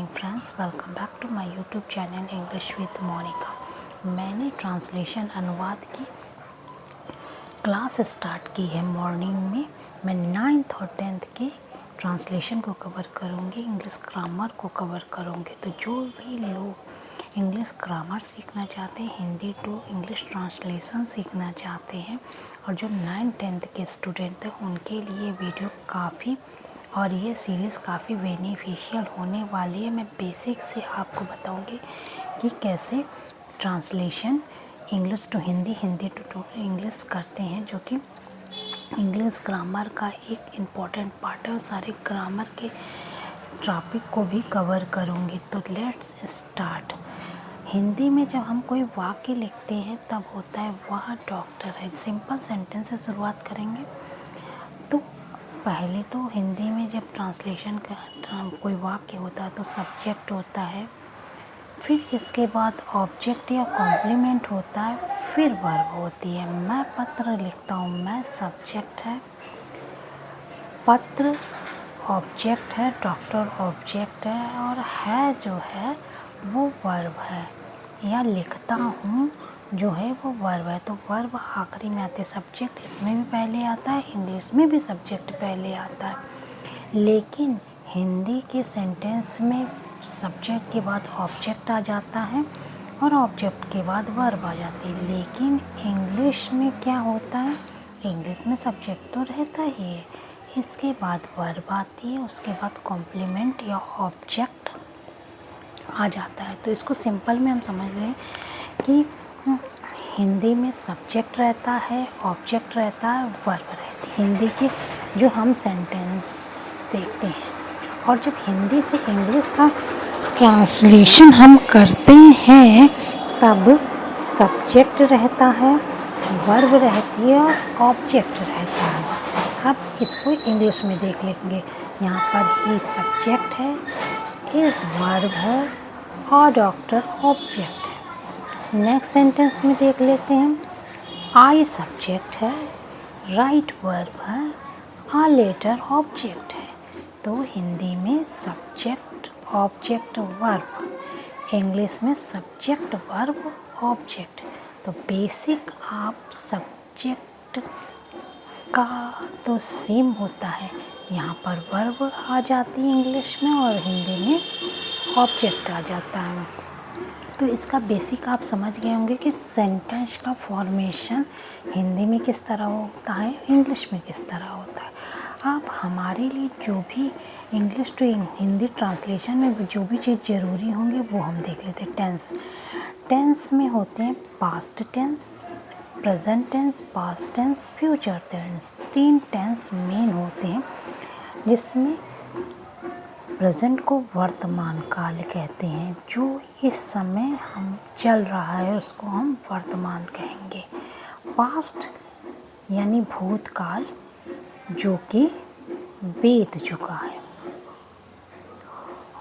Friends, welcome back to my YouTube channel English with Monika. मैंने translation अनुवाद की class start की है मॉर्निंग में। मैं 9th और 10th के ट्रांसलेशन को कवर करूँगी, इंग्लिश ग्रामर को कवर करूँगी। तो जो भी लोग इंग्लिश ग्रामर सीखना चाहते हैं, हिंदी टू इंग्लिश ट्रांसलेशन सीखना चाहते हैं, और जो 9th-10th के स्टूडेंट हैं उनके लिए वीडियो काफ़ी और ये सीरीज़ काफ़ी बेनिफिशियल होने वाली है। मैं बेसिक से आपको बताऊंगी कि कैसे translation English to Hindi, Hindi to English करते हैं, जो कि इंग्लिश ग्रामर का एक इम्पॉर्टेंट पार्ट है। और सारे ग्रामर के टॉपिक को भी कवर करूंगी। तो लेट्स स्टार्ट। हिंदी में जब हम कोई वाक्य लिखते हैं तब होता है वह डॉक्टर है। सिंपल सेंटेंस से शुरुआत करेंगे। तो पहले तो हिंदी में जब ट्रांसलेशन का कोई वाक्य होता है तो सब्जेक्ट होता है, फिर इसके बाद ऑब्जेक्ट या कॉम्प्लीमेंट होता है, फिर वर्ब होती है। मैं पत्र लिखता हूँ, मैं सब्जेक्ट है, पत्र ऑब्जेक्ट है, डॉक्टर ऑब्जेक्ट है, और है जो है वो वर्ब है, या लिखता हूँ जो है वो वर्ब है। तो वर्ब आखिरी में आते। सब्जेक्ट इसमें भी पहले आता है, इंग्लिश में भी सब्जेक्ट पहले आता है, लेकिन हिंदी के सेंटेंस में सब्जेक्ट के बाद ऑब्जेक्ट आ जाता है और ऑब्जेक्ट के बाद वर्ब आ जाती है। लेकिन इंग्लिश में क्या होता है, इंग्लिश में सब्जेक्ट तो रहता ही है, इसके बाद वर्ब आती है, उसके बाद कॉम्प्लीमेंट या ऑब्जेक्ट आ जाता है। तो इसको सिंपल में हम समझ लें कि हिंदी में सब्जेक्ट रहता है, ऑब्जेक्ट रहता है, वर्ब रहती है, हिंदी के जो हम सेंटेंस देखते हैं। और जब हिंदी से इंग्लिश का ट्रांसलेशन हम करते हैं तब सब्जेक्ट रहता है, वर्ब रहती है और ऑब्जेक्ट रहता है। अब इसको इंग्लिश में देख लेंगे। यहाँ पर ही सब्जेक्ट है, इज़ वर्ब है और डॉक्टर ऑब्जेक्ट है। नेक्स्ट सेंटेंस में देख लेते हैं। आई सब्जेक्ट है, राइट वर्ब है, आ लेटर ऑब्जेक्ट है। तो हिंदी में सब्जेक्ट ऑब्जेक्ट वर्ब, इंग्लिश में सब्जेक्ट वर्ब ऑब्जेक्ट। तो बेसिक आप सब्जेक्ट का तो सेम होता है, यहाँ पर वर्ब आ जाती है इंग्लिश में और हिंदी में ऑब्जेक्ट आ जाता है। तो इसका बेसिक आप समझ गए होंगे कि सेंटेंस का फॉर्मेशन हिंदी में किस तरह होता है, इंग्लिश में किस तरह होता है। आप हमारे लिए जो भी इंग्लिश टू हिंदी ट्रांसलेशन में जो भी चीज़ ज़रूरी होंगी वो हम देख लेते हैं। टेंस में होते हैं past tense, present tense, past tense, future tense. 3 tense main होते हैं, जिसमें प्रेजेंट को वर्तमान काल कहते हैं। जो इस समय हम चल रहा है उसको हम वर्तमान कहेंगे। पास्ट यानी भूतकाल जो कि बीत चुका है,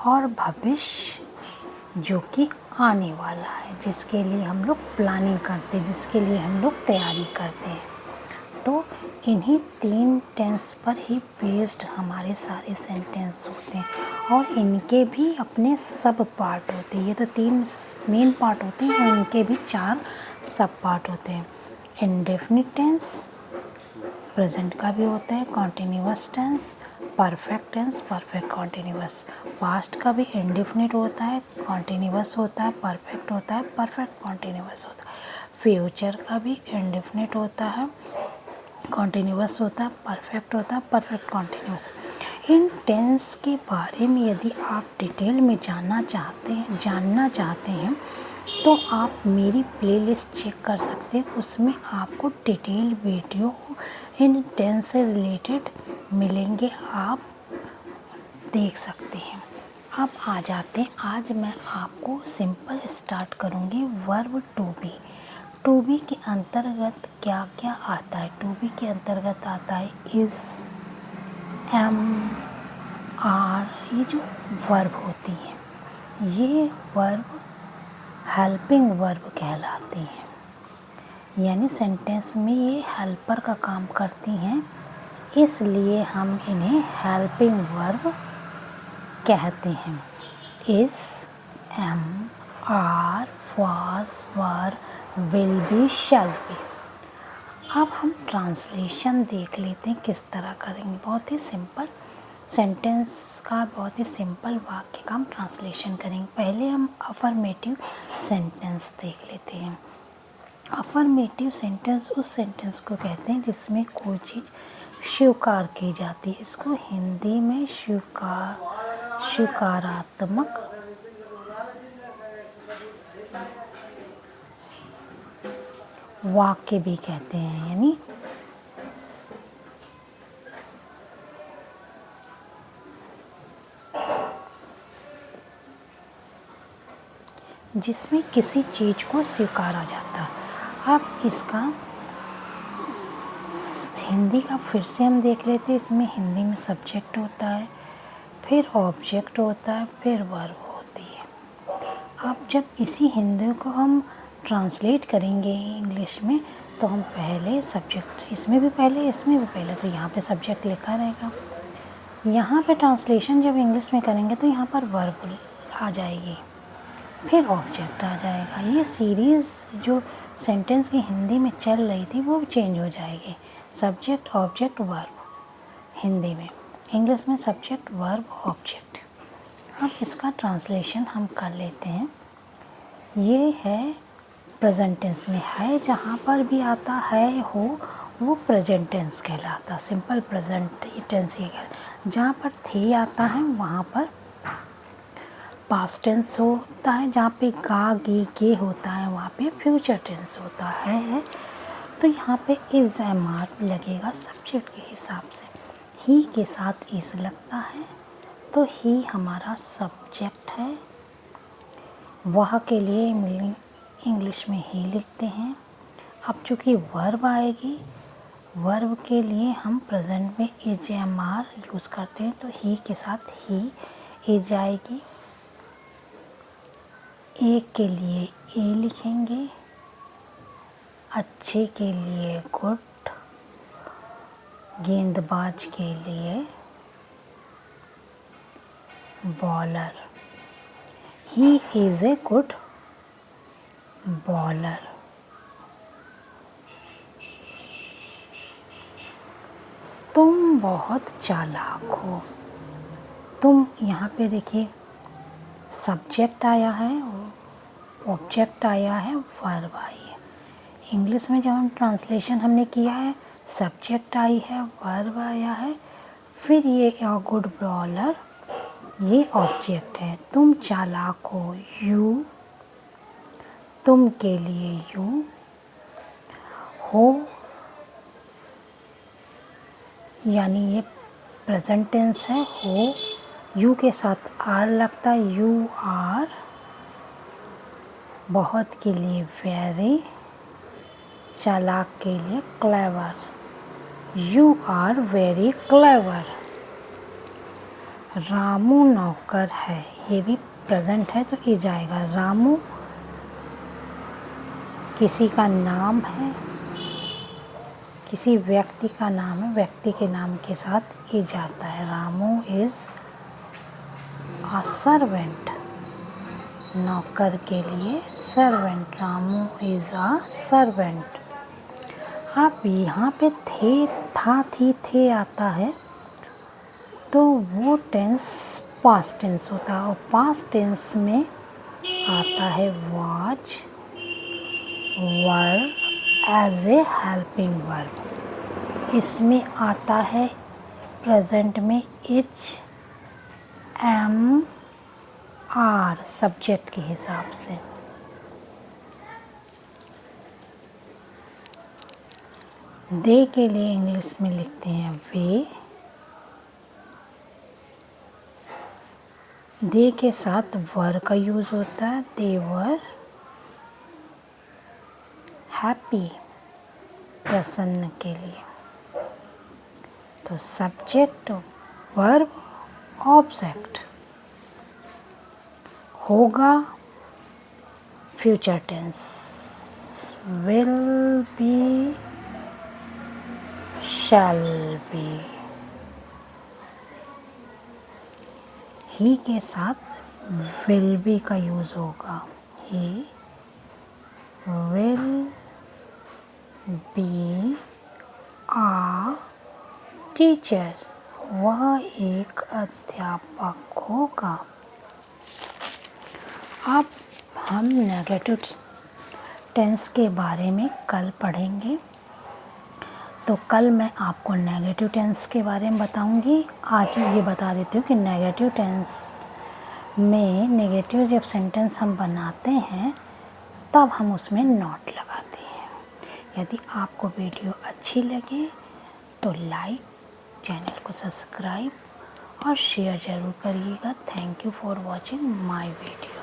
और भविष्य जो कि आने वाला है, जिसके लिए हम लोग प्लानिंग करते हैं, जिसके लिए हम लोग तैयारी करते हैं। तो इन्हीं 3 टेंस पर ही बेस्ड हमारे सारे सेंटेंस होते हैं, और इनके भी अपने सब पार्ट होते हैं। ये तो 3 मेन पार्ट होते हैं, और इनके भी 4 सब पार्ट होते हैं। इंडेफिनिट टेंस प्रेजेंट का भी होता है, continuous tense, perfect tense, perfect continuous. Past का भी इंडेफिनिट होता है, कॉन्टिन्यूअस होता है, परफेक्ट होता है, परफेक्ट कॉन्टिन्यूअस होता है। फ्यूचर का भी इंडेफिनिट होता है, कॉन्टिन्यूअस होता है, परफेक्ट होता है, परफेक्ट कॉन्टिन्यूअस। इन टेंस के बारे में यदि आप डिटेल में जानना चाहते हैं तो आप मेरी प्लेलिस्ट चेक कर सकते हैं। उसमें आपको डिटेल वीडियो इन टेंस से रिलेटेड मिलेंगे, आप देख सकते हैं। अब आ जाते हैं, आज मैं आपको सिंपल स्टार्ट करूँगी verb to be. To be के अंतर्गत क्या क्या आता है। टू बी के अंतर्गत आता है इज़, एम, आर, ये जो वर्ब होती हैं ये वर्ब हेल्पिंग वर्ब कहलाती हैं, यानी सेंटेंस में ये हेल्पर का काम करती हैं, इसलिए हम इन्हें हेल्पिंग वर्ब कहते हैं। Is, am, are, was, were, will be, shall be. अब हम ट्रांसलेशन देख लेते हैं किस तरह करेंगे। बहुत ही सिंपल सेंटेंस का बहुत ही सिंपल वाक्य का हम ट्रांसलेशन करेंगे। पहले हम अफर्मेटिव सेंटेंस देख लेते हैं। अफर्मेटिव सेंटेंस उस सेंटेंस को कहते हैं जिसमें कोई चीज़ स्वीकार की जाती है। इसको हिंदी में स्वीकारात्मक वाक्य भी कहते हैं, यानी जिसमें किसी चीज़ को स्वीकारा जाता है। अब इसका हिंदी का फिर से हम देख लेते हैं। इसमें हिंदी में सब्जेक्ट होता है, फिर ऑब्जेक्ट होता है, फिर वर्ब होती है। अब जब इसी हिंदी को हम ट्रांसलेट करेंगे इंग्लिश में तो हम पहले सब्जेक्ट, इसमें भी पहले इसमें भी पहले, तो यहाँ पे सब्जेक्ट लिखा रहेगा। यहाँ पे ट्रांसलेशन जब इंग्लिश में करेंगे तो यहाँ पर वर्ब आ जाएगी, फिर ऑब्जेक्ट आ जाएगा। ये सीरीज़ जो सेंटेंस की हिंदी में चल रही थी वो चेंज हो जाएगी। सब्जेक्ट, ऑब्जेक्ट, वर्ब हिंदी में, इंग्लिश में सब्जेक्ट, वर्ब, ऑब्जेक्ट। अब इसका ट्रांसलेशन हम कर लेते हैं। ये है प्रेजेंट टेंस में है, जहाँ पर भी आता है हो वो प्रेजेंट टेंस कहलाता, सिंपल प्रेजेंट टेंस ये कहलाता। जहाँ पर थे आता है वहाँ पर पास्ट टेंस होता है, जहाँ पे गा गे के होता है वहाँ पे फ्यूचर टेंस होता है। तो यहाँ पे इज, एम, आर लगेगा सब्जेक्ट के हिसाब से। ही के साथ इज लगता है तो ही हमारा सब्जेक्ट है। वह के लिए इंग्लिश में ही लिखते हैं। अब चूँकि वर्ब आएगी, वर्ब के लिए हम प्रेजेंट में इज, एम, आर यूज़ करते हैं, तो ही के साथ ही इज आएगी। एक के लिए ए लिखेंगे, अच्छे के लिए गुड, गेंदबाज के लिए bowler. He is a good bowler. तुम बहुत चालाक हो। तुम यहाँ पे देखिए सब्जेक्ट आया है, ऑब्जेक्ट आया है, वर्ब आई है। इंग्लिश में जब हम ट्रांसलेशन हमने किया है, सब्जेक्ट आई है, वर्ब आया है, फिर ये गुड बॉलर ये ऑब्जेक्ट है। तुम चालाक हो, यू, तुम के लिए यू, हो यानी ये प्रेजेंट टेंस है, हो यू के साथ आर लगता है, यू आर। बहुत के लिए वेरी, चालाक के लिए clever, you are very clever. Ramu नौकर है, ये भी प्रेजेंट है तो ये जाएगा। रामू किसी का नाम है, किसी व्यक्ति का नाम है, व्यक्ति के नाम के साथ ये जाता है। रामू इज़ अ सर्वेंट, नौकर के लिए servant, Ramu is a servant. अब यहाँ पे थे, था, थी, थे आता है तो वो टेंस पास्ट टेंस होता है, और पास्ट टेंस में आता है was, were as a helping verb. इसमें आता है प्रेजेंट में इज, एम, आर सब्जेक्ट के हिसाब से। दे के लिए इंग्लिश में लिखते हैं वे। दे के साथ वर का यूज़ होता है, दे वर हैप्पी, प्रसन्न के लिए। तो सब्जेक्ट, वर्ब, ऑब्जेक्ट। होगा future tense, will be, shall be. He के साथ विल बी का यूज़ होगा। He will be a teacher, वह एक अध्यापक होगा। अब हम नेगेटिव टेंस के बारे में कल पढ़ेंगे। तो कल मैं आपको नेगेटिव टेंस के बारे में बताऊंगी। आज ये बता देती हूँ कि नेगेटिव टेंस में नेगेटिव जब सेंटेंस हम बनाते हैं तब हम उसमें नॉट लगाते हैं। यदि आपको वीडियो अच्छी लगे तो लाइक, चैनल को सब्सक्राइब और शेयर ज़रूर करिएगा। Thank you for watching my video.